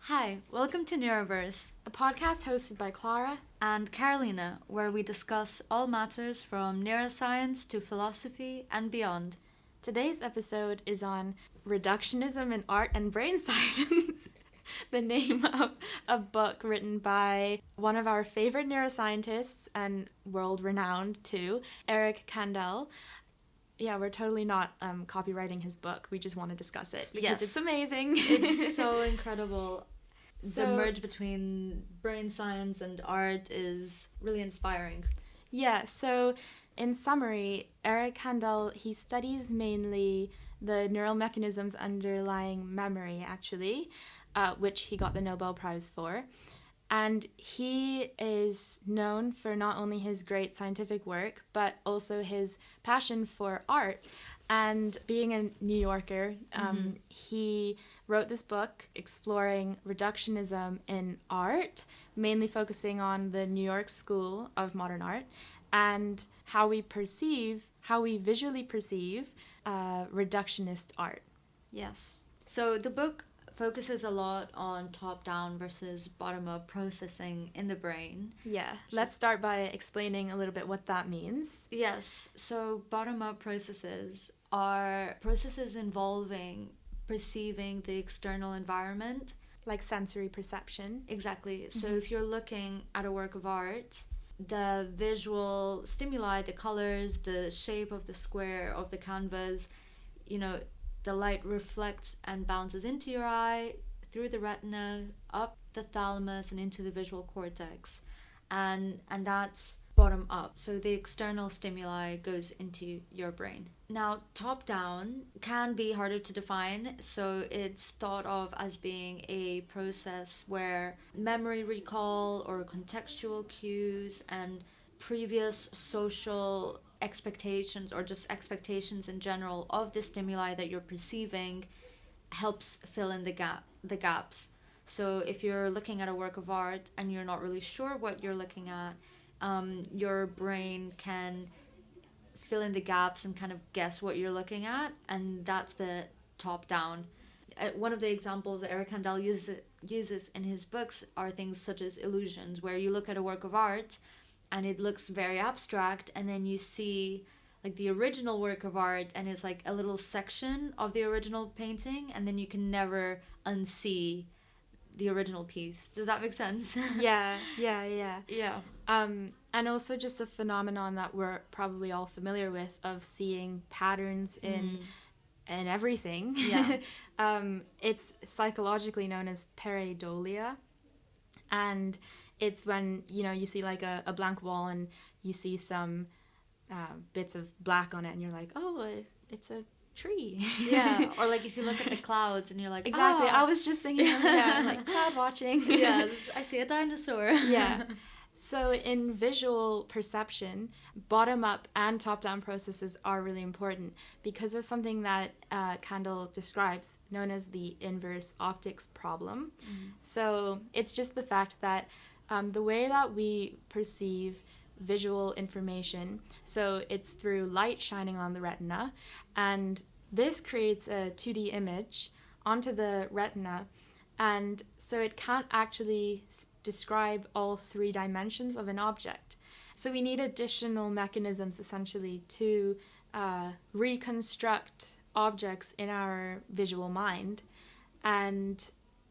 Hi, welcome to Neuroverse A podcast hosted by Clara. and Carolina, where we discuss all matters from neuroscience to philosophy and beyond. Today's episode is on reductionism in art and brain science, the name of a book written by one of our favorite neuroscientists and world-renowned too, Eric Kandel. Yeah, we're totally not copywriting his book. We just want to discuss it because Yes. it's amazing. It's so incredible. The So- merge between brain science and art is really inspiring. Yeah, so in summary, Eric Kandel, he studies mainly the neural mechanisms underlying memory, actually, which he got the Nobel Prize for. And he is known for not only his great scientific work, but also his passion for art. And being a New Yorker, he wrote this book exploring reductionism in art, mainly focusing on the New York School of Modern Art and how we visually perceive reductionist art. Yes. So the book focuses a lot on top-down versus bottom-up processing in the brain. Yeah, let's start by explaining a little bit what that means. Yes, so bottom-up processes are processes involving perceiving the external environment. Like sensory perception. Exactly. So if you're looking at a work of art, the visual stimuli, the colors, the shape of the square of the canvas, the light reflects and bounces into your eye, through the retina, up the thalamus and into the visual cortex. And that's bottom up. So the external stimuli goes into your brain. Now, top down can be harder to define, so it's thought of as being a process where memory recall or contextual cues and previous social expectations or just expectations in general of the stimuli that you're perceiving helps fill in the gaps. So if you're looking at a work of art and you're not really sure what you're looking at, your brain can fill in the gaps and kind of guess what you're looking at, and that's the top down. One of the examples that Eric Kandel uses in his books are things such as illusions, where you look at a work of art and it looks very abstract, and then you see like the original work of art and it's like a little section of the original painting, and then you can never unsee the original piece. Does that make sense? Yeah. Yeah. And also just the phenomenon that we're probably all familiar with of seeing patterns in everything. Yeah. It's psychologically known as pareidolia. And it's when, you see like a blank wall and you see some bits of black on it and you're like, oh, it's a tree. Yeah, or like if you look at the clouds and you're like, Exactly. oh. I was just thinking of that, like cloud watching. Yes, I see a dinosaur. Yeah. So in visual perception, bottom-up and top-down processes are really important because of something that Kandel describes, known as the inverse optics problem. So it's just the fact that the way that we perceive visual information, so it's through light shining on the retina, and this creates a 2D image onto the retina, and so it can't actually describe all three dimensions of an object. So we need additional mechanisms essentially to reconstruct objects in our visual mind, and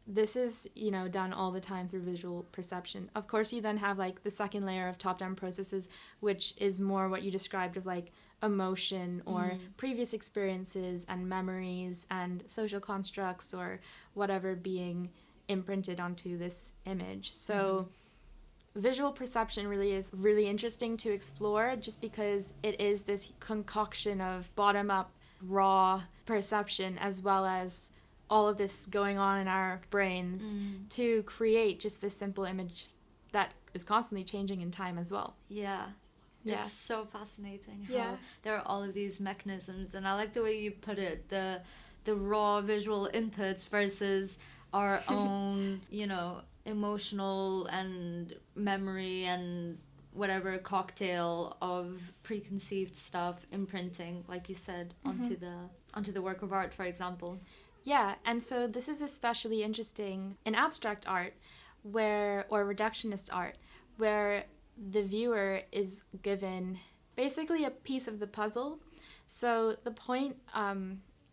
this is, done all the time through visual perception. Of course, you then have like the second layer of top-down processes, which is more what you described of like emotion or previous experiences and memories and social constructs or whatever being imprinted onto this image. So visual perception really is really interesting to explore just because it is this concoction of bottom-up raw perception as well as all of this going on in our brains to create just this simple image that is constantly changing in time as well. Yeah. Yeah. It's so fascinating how Yeah. there are all of these mechanisms, and I like the way you put it, the raw visual inputs versus our own, emotional and memory and whatever cocktail of preconceived stuff imprinting, like you said, onto the work of art, for example. Yeah, and so this is especially interesting in abstract art or reductionist art, where the viewer is given basically a piece of the puzzle. So the point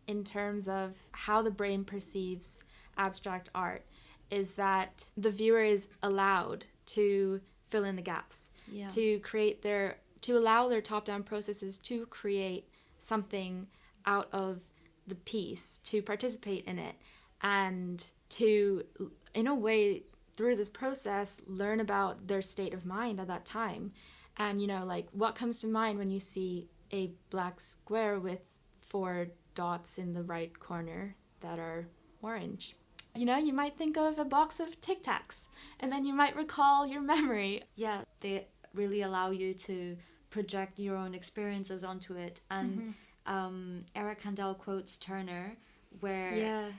in terms of how the brain perceives abstract art is that the viewer is allowed to fill in the gaps, Yeah. to allow their top-down processes to create something out of the piece, to participate in it, and to, in a way, through this process, learn about their state of mind at that time. And, like, what comes to mind when you see a black square with 4 dots in the right corner that are orange? You might think of a box of Tic Tacs, and then you might recall your memory. Yeah, they really allow you to project your own experiences onto it. And Eric Kandel quotes Turner, where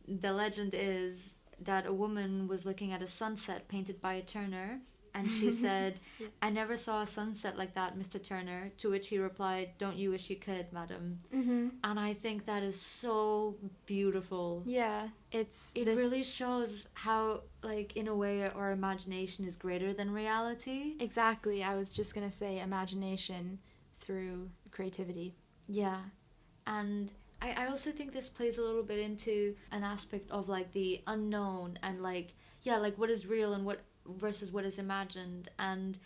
the legend is that a woman was looking at a sunset painted by a Turner, and she said, "I never saw a sunset like that, Mr. Turner," to which he replied, "Don't you wish you could, madam?" And I think that is so beautiful. Yeah, it really shows how, like, in a way, our imagination is greater than reality. Exactly. I was just going to say imagination through creativity. Yeah. And I also think this plays a little bit into an aspect of, like, the unknown and, like, like, what is real and what versus what is imagined. And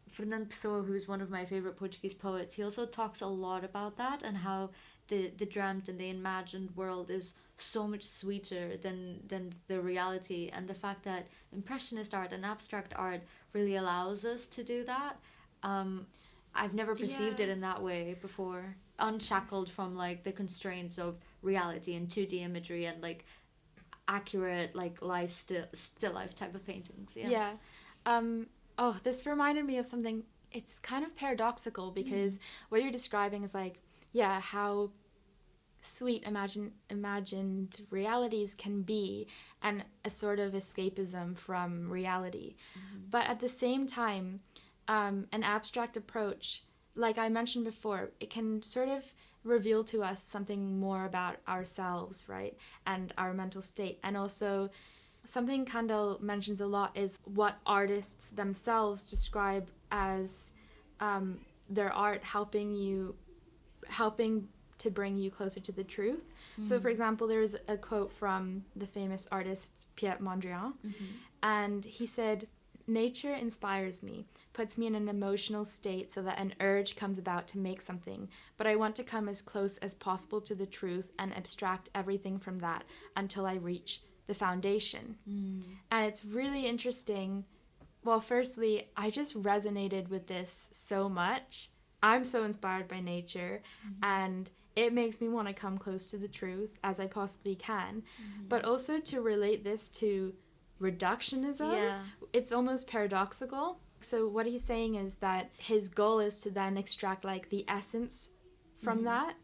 Fernando Pessoa, who's one of my favorite Portuguese poets, he also talks a lot about that and how the dreamt and the imagined world is so much sweeter than the reality, and the fact that impressionist art and abstract art really allows us to do that. I've never perceived it in that way before, unshackled from, like, the constraints of reality and 2D imagery and, like, accurate, like, life still life type of paintings. This reminded me of something. It's kind of paradoxical because what you're describing is, like, how sweet imagined realities can be, and a sort of escapism from reality. But at the same time, an abstract approach, like I mentioned before, it can sort of reveal to us something more about ourselves, right? And our mental state. And also, something Kandel mentions a lot is what artists themselves describe as their art helping to bring you closer to the truth. So, for example, there's a quote from the famous artist Piet Mondrian, and he said, "Nature inspires me, puts me in an emotional state so that an urge comes about to make something, but I want to come as close as possible to the truth and abstract everything from that until I reach the foundation." And it's really interesting. Well, firstly, I just resonated with this so much. I'm so inspired by nature, and it makes me want to come close to the truth as I possibly can. But also to relate this to reductionism, it's almost paradoxical. So what he's saying is that his goal is to then extract, like, the essence from that,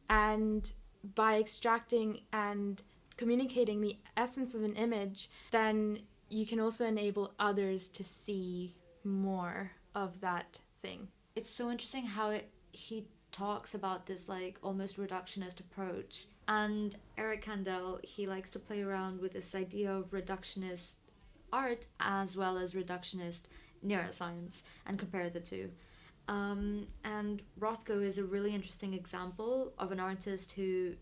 and by extracting and communicating the essence of an image, then you can also enable others to see more of that thing. It's so interesting how he talks about this, like, almost reductionist approach. And Eric Kandel, he likes to play around with this idea of reductionist art as well as reductionist neuroscience and compare the two. And Rothko is a really interesting example of an artist who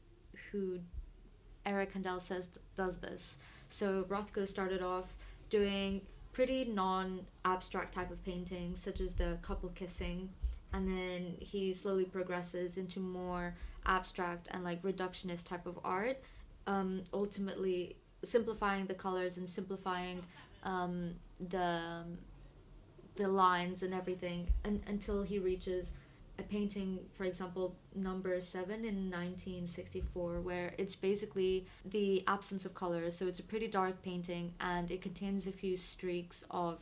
Eric Kandel says does this. So Rothko started off doing pretty non-abstract type of paintings, such as the couple kissing, and then he slowly progresses into more abstract and, like, reductionist type of art, ultimately simplifying the colors and simplifying the lines and everything, until he reaches a painting, for example, number 7 in 1964, where it's basically the absence of colors. So it's a pretty dark painting, and it contains a few streaks of,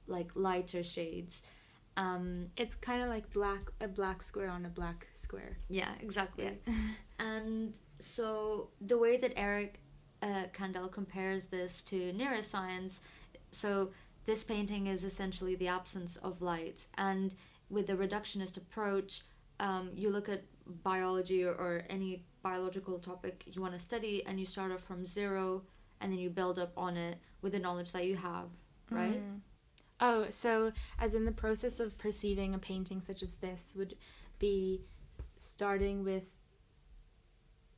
like, lighter shades. It's kind of like a black square on a black square. Yeah, exactly. And so the way that Eric Kandel compares this to neuroscience, so this painting is essentially the absence of light, and with the reductionist approach, you look at biology or any biological topic you want to study, and you start off from zero and then you build up on it with the knowledge that you have, right? Oh, so as in the process of perceiving a painting such as this would be starting with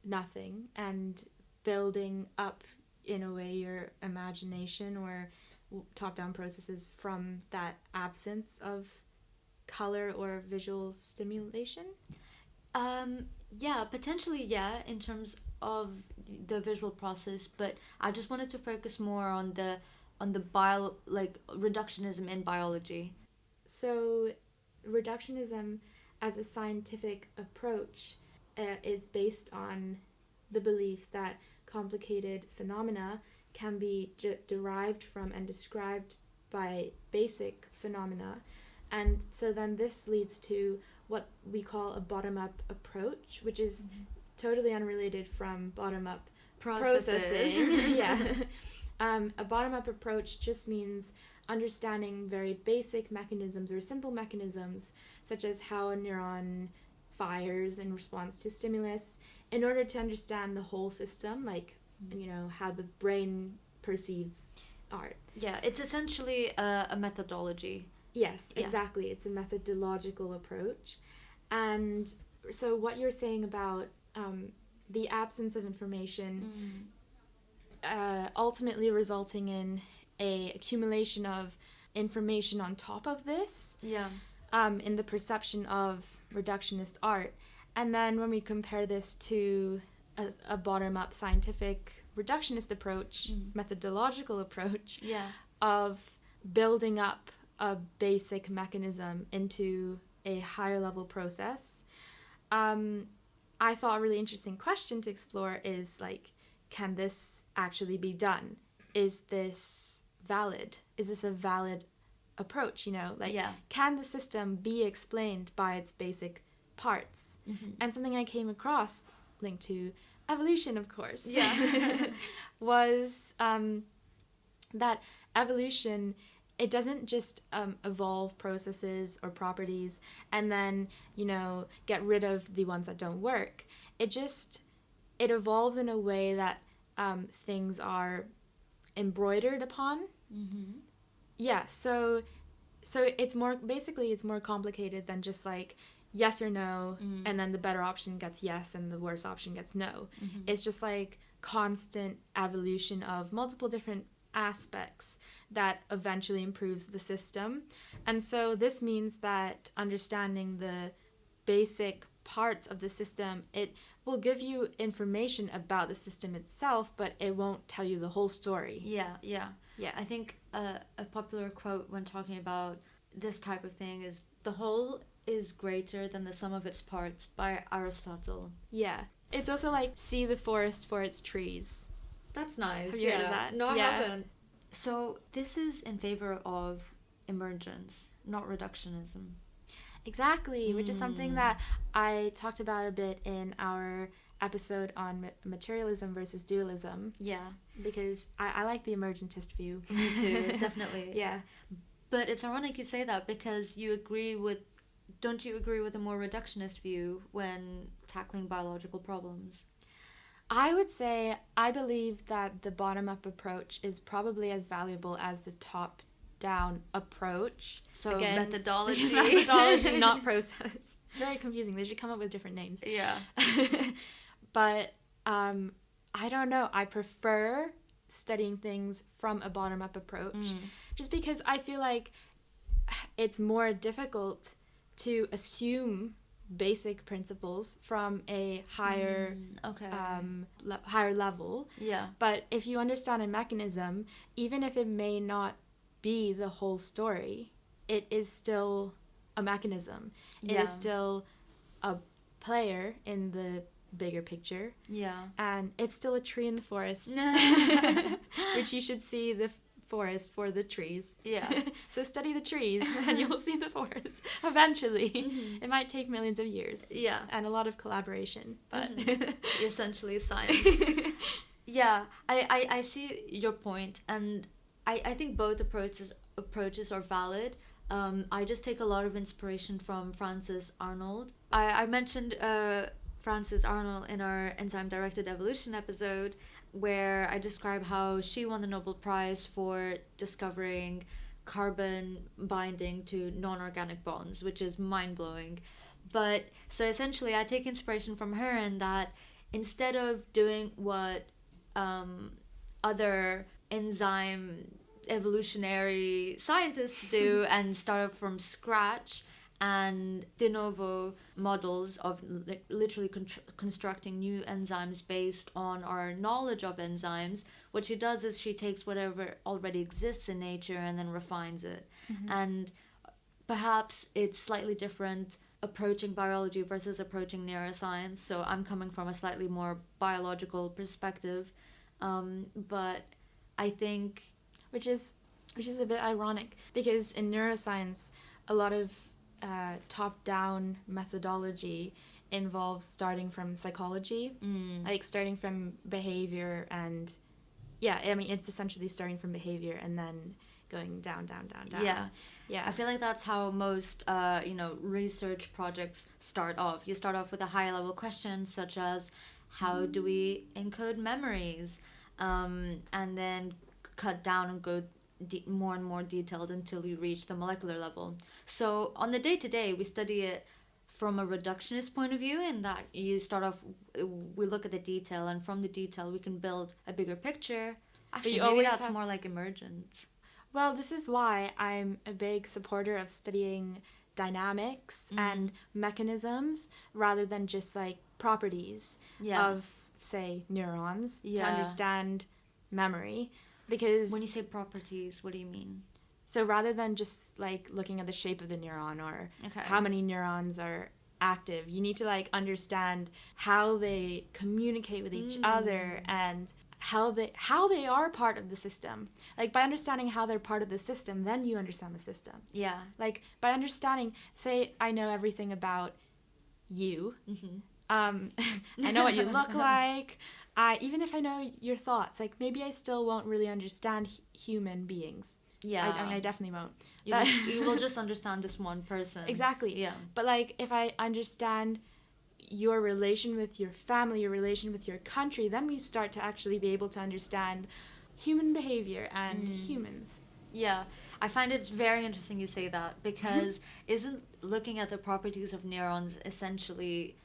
nothing and building up, in a way, your imagination or top-down processes from that absence of color or visual stimulation? Yeah, potentially, yeah, in terms of the visual process, but I just wanted to focus more on the reductionism in biology. So, reductionism as a scientific approach is based on the belief that complicated phenomena can be derived from and described by basic phenomena. And so then this leads to what we call a bottom-up approach, which is totally unrelated from bottom-up processing. Yeah. A bottom-up approach just means understanding very basic mechanisms or simple mechanisms, such as how a neuron fires in response to stimulus, in order to understand the whole system, like, how the brain perceives art. Yeah, it's essentially a methodology. Yes, exactly. It's a methodological approach. And so what you're saying about the absence of information ultimately resulting in a accumulation of information on top of this in the perception of reductionist art. And then when we compare this to a bottom-up scientific reductionist approach, methodological approach of building up a basic mechanism into a higher level process, I thought a really interesting question to explore is, like, can this actually be done? Is this valid? Is this a valid approach? Can the system be explained by its basic parts? And something I came across, linked to evolution, of course, was that evolution, it doesn't just evolve processes or properties and then, get rid of the ones that don't work. It evolves in a way that things are embroidered upon. Yeah, so it's more complicated than just like yes or no, and then the better option gets yes and the worse option gets no. It's just like constant evolution of multiple different aspects that eventually improves the system. And so this means that understanding the basic parts of the system, it will give you information about the system itself, but it won't tell you the whole story. Yeah. I think a popular quote when talking about this type of thing is, "The whole is greater than the sum of its parts," by Aristotle. Yeah. It's also like, see the forest for its trees. That's nice. Have you heard of that? No, I haven't. So this is in favor of emergence, not reductionism. Exactly, which is something that I talked about a bit in our episode on materialism versus dualism. Yeah. Because I like the emergentist view. Me too, definitely. Yeah. But it's ironic you say that, because don't you agree with a more reductionist view when tackling biological problems? I would say I believe that the bottom-up approach is probably as valuable as the top-down approach. So again, methodology. Methodology, not process. It's very confusing. They should come up with different names. Yeah. But I don't know. I prefer studying things from a bottom-up approach just because I feel like it's more difficult to assume basic principles from a higher higher level. Yeah. But if you understand a mechanism, even if it may not be the whole story, it is still a mechanism. It is still a player in the bigger picture. Yeah. And it's still a tree in the forest. Which you should see the forest for the trees. Yeah. So study the trees and you'll see the forest eventually. It might take millions of years. Yeah. And a lot of collaboration, but essentially science. Yeah, I see your point, and I think both approaches are valid. I just take a lot of inspiration from Frances Arnold. I mentioned Frances Arnold in our enzyme-directed evolution episode, where I describe how she won the Nobel Prize for discovering carbon binding to non-organic bonds, which is mind-blowing. But so essentially, I take inspiration from her in that instead of doing what other enzyme evolutionary scientists do and start from scratch and de novo models of literally constructing new enzymes based on our knowledge of enzymes, what she does is she takes whatever already exists in nature and then refines it. And perhaps it's slightly different approaching biology versus approaching neuroscience, so I'm coming from a slightly more biological perspective, but I think which is a bit ironic, because in neuroscience a lot of top-down methodology involves starting from psychology, like starting from behavior, and it's essentially starting from behavior and then going down. Yeah. I feel like that's how most research projects start off. You start off with a higher level question such as how do we encode memories, and then cut down and go more and more detailed until you reach the molecular level. So on the day-to-day, we study it from a reductionist point of view, in that you start off, we look at the detail, and from the detail we can build a bigger picture. Actually, maybe that's more like emergence. Well, this is why I'm a big supporter of studying dynamics and mechanisms rather than just like properties of, say, neurons to understand memory. Because when you say properties, what do you mean? So rather than just like looking at the shape of the neuron or how many neurons are active, you need to like understand how they communicate with each other and how they are part of the system. Like by understanding how they're part of the system, then you understand the system. Yeah. Like by understanding, say I know everything about you. I know what you look like. Even if I know your thoughts, like maybe I still won't really understand human beings. Yeah. I definitely won't. You will just understand this one person. Exactly. Yeah. But like if I understand your relation with your family, your relation with your country, then we start to actually be able to understand human behavior and humans. Yeah. I find it very interesting you say that, because isn't looking at the properties of neurons essentially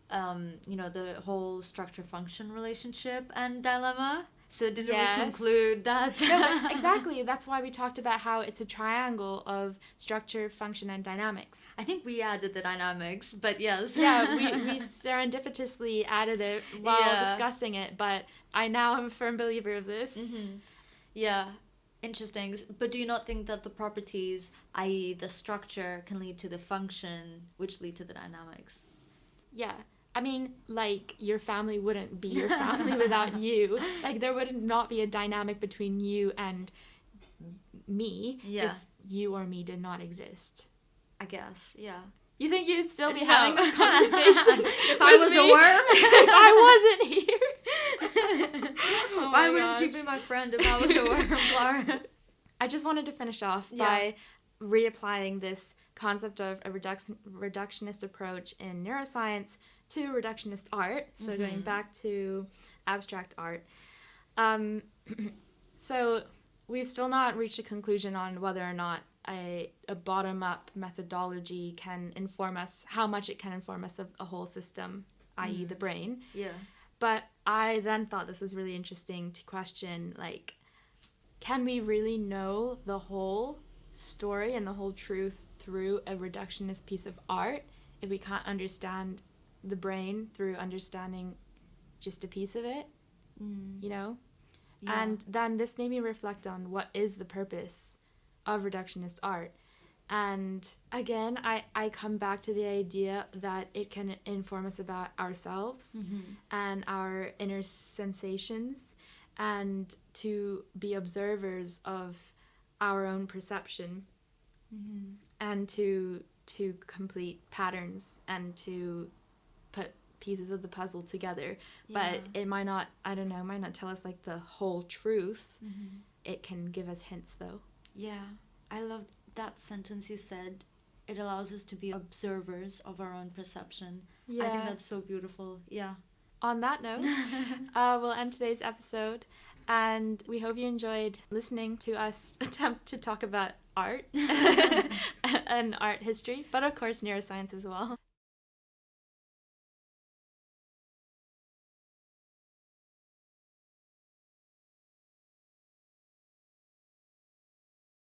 the whole structure-function relationship and dilemma? So didn't we conclude that? No, exactly. That's why we talked about how it's a triangle of structure, function, and dynamics. I think we added the dynamics, but yes. Yeah, we serendipitously added it while discussing it, but I now am a firm believer of this. Yeah, interesting. But do you not think that the properties, i.e. the structure, can lead to the function, which lead to the dynamics? Yeah. I mean, like, your family wouldn't be your family without you. Like, there would not be a dynamic between you and me if you or me did not exist. I guess, yeah. You think you'd still be having this conversation if I was a worm? If I wasn't here? Why wouldn't you be my friend if I was a worm, Clara? I just wanted to finish off by reapplying this concept of a reductionist approach in neuroscience to reductionist art, so going back to abstract art. So we've still not reached a conclusion on whether or not a bottom-up methodology can inform us, how much it can inform us of a whole system, i.e. the brain. Yeah. But I then thought this was really interesting to question, like, can we really know the whole story and the whole truth through a reductionist piece of art if we can't understand the brain through understanding just a piece of it, you know? Yeah. And then this made me reflect on what is the purpose of reductionist art. And again, I come back to the idea that it can inform us about ourselves and our inner sensations, and to be observers of our own perception, and to complete patterns and to put pieces of the puzzle together. But it might not, I don't know, it might not tell us like the whole truth. It can give us hints though. Yeah, I love that sentence you said. it allows us to be observers of our own perception. Yeah. I think that's so beautiful. Yeah. On that note, we'll end today's episode, and we hope you enjoyed listening to us attempt to talk about art and art history, but of course neuroscience as well.